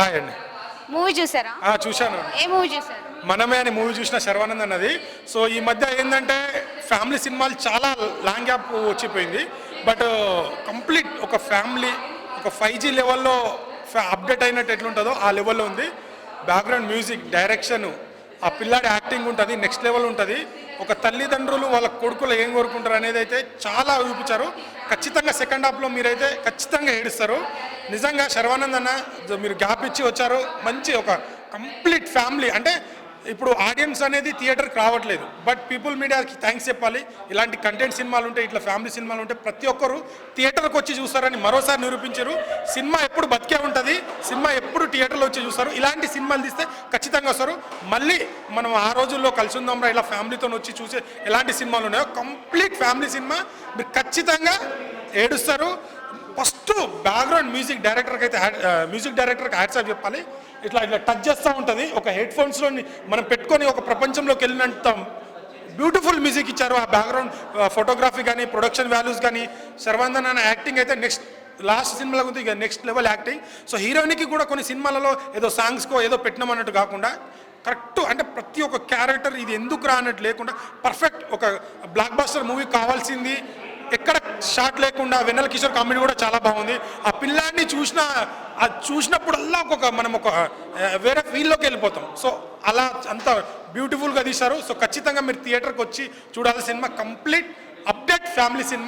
Hi అండి. Movie చూసారా? చూశాను. ఏ మూవీ చూసారు? మనమే అని మూవీ చూసిన శర్వానంద్ అన్నది. సో ఈ మధ్య ఏంటంటే ఫ్యామిలీ సినిమాలు చాలా లాంగ్ గ్యాప్ వచ్చిపోయింది. బట్ కంప్లీట్ ఒక ఫ్యామిలీ ఒక 5G లెవెల్లో అప్డేట్ అయినట్టు ఎట్లుంటుందో ఆ లెవెల్లో ఉంది. బ్యాక్గ్రౌండ్ మ్యూజిక్, డైరెక్షన్, ఆ పిల్లాడి యాక్టింగ్ ఉంటుంది, నెక్స్ట్ లెవెల్ ఉంటుంది. ఒక తల్లిదండ్రులు వాళ్ళ కొడుకులు ఏం కోరుకుంటారు అనేది అయితే చాలా చూపించారు. ఖచ్చితంగా సెకండ్ హాఫ్లో మీరైతే ఖచ్చితంగా ఏడుస్తారు. నిజంగా శర్వానంద్ అన్న మీరు గ్యాప్ ఇచ్చి వచ్చారు. మంచి ఒక కంప్లీట్ ఫ్యామిలీ అంటే ఇప్పుడు ఆడియన్స్ అనేది థియేటర్కి రావట్లేదు, బట్ పీపుల్ మీడియాకి థ్యాంక్స్ చెప్పాలి. ఇలాంటి కంటెంట్ సినిమాలు ఉంటే, ఇట్లా ఫ్యామిలీ సినిమాలు ఉంటే ప్రతి ఒక్కరు థియేటర్కి వచ్చి చూస్తారని మరోసారి నిరూపించారు. సినిమా ఎప్పుడు బతికే ఉంటుంది, సినిమా ఎప్పుడు థియేటర్లో వచ్చి చూస్తారు. ఇలాంటి సినిమాలు తీస్తే ఖచ్చితంగా వస్తారు. మళ్ళీ మనం ఆ రోజుల్లో కలిసి ఉందాంరా ఇలా ఫ్యామిలీతో వచ్చి చూసే ఎలాంటి సినిమాలు ఉన్నాయో కంప్లీట్ ఫ్యామిలీ సినిమా. మీరు ఖచ్చితంగా ఏడుస్తారు. ఫస్ట్ బ్యాక్గ్రౌండ్ మ్యూజిక్ డైరెక్టర్కి అయితే మ్యూజిక్ డైరెక్టర్కి హ్యాట్స్ ఆఫ్ చెప్పాలి. ఇట్లా టచ్ చేస్తూ ఉంటుంది. ఒక హెడ్ ఫోన్స్లో మనం పెట్టుకొని ఒక ప్రపంచంలోకి వెళ్ళినంత బ్యూటిఫుల్ మ్యూజిక్ ఇచ్చారు. ఆ బ్యాక్గ్రౌండ్ ఫోటోగ్రఫీ కానీ, ప్రొడక్షన్ వాల్యూస్ కానీ, శర్వానందన్ అన్న యాక్టింగ్ అయితే లాస్ట్ సినిమాలో ఉంది ఇక నెక్స్ట్ లెవెల్ యాక్టింగ్. సో హీరోయిన్కి కూడా కొన్ని సినిమాలలో ఏదో సాంగ్స్కో ఏదో పెట్టినామన్నట్టు కాకుండా కరెక్ట్ అంటే ప్రతి ఒక్క క్యారెక్టర్ ఇది ఎందుకు రా అన్నట్టు లేకుండా పర్ఫెక్ట్ ఒక బ్లాక్ బాస్టర్ మూవీ కావాల్సింది. ఎక్కడ షార్ట్ లేకుండా వెన్నెల కిషోర్ కామెడీ కూడా చాలా బాగుంది. ఆ పిల్లాడిని చూసినప్పుడల్లా మనం ఒక వేరే ఫీల్డ్లోకి వెళ్ళిపోతాం. సో అలా అంత బ్యూటిఫుల్గా తీశారు. సో ఖచ్చితంగా మీరు థియేటర్కి వచ్చి చూడాల్సిన cinema complete update family cinema.